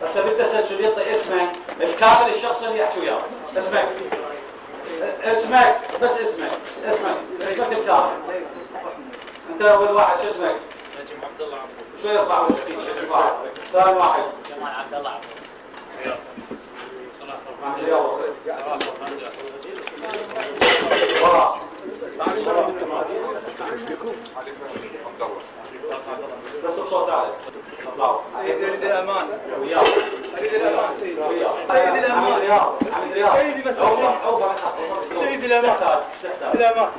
هسه بدي اسال شو يعطي اسمك الكامل الشخص اللي يحكي وياه. اسمك بس اسمك الكامل. انت اول واحد شو اسمك؟ نجم عبد الله عبود. شو يرفع وجهك؟ ثاني واحد جمال عبد الله عبود. بس بصوت عالي. سيدي اريد الامان. وياك. اريد الامان سيدي. سيدي الامان. سيدي بس سيدي الامان. الامان.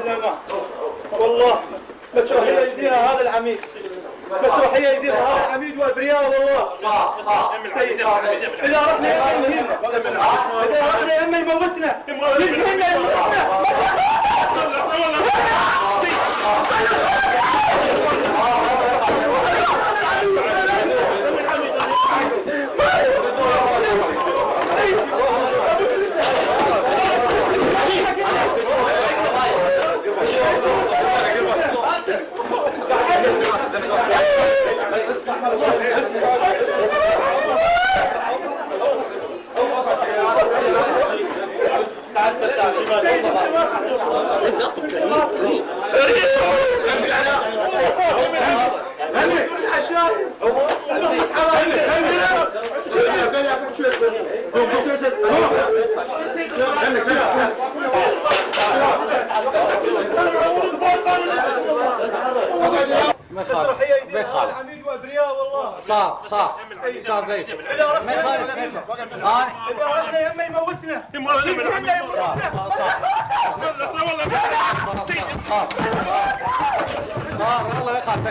الامان. والله مسرحيه يديرها هذا العميد. مسرحيه يديرها هذا العميد والبرياء والله. صح. سيدي اذا رحنا يا اما يموتنا. اذا رحنا يا اما يموتنا. يموتنا. مسرحيه يديرها هذا العميد والبرياء والله. صار بيت. اذا رحنا يا اما يموتنا. يلا يا خالد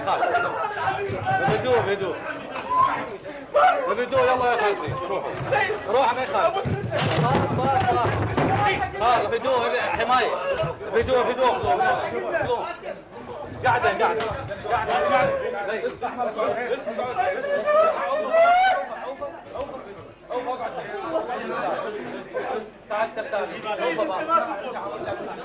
بهدوء يلا يا خالد روح ما يخالف. صار بهدوء حمايه بهدوء قاعده تعال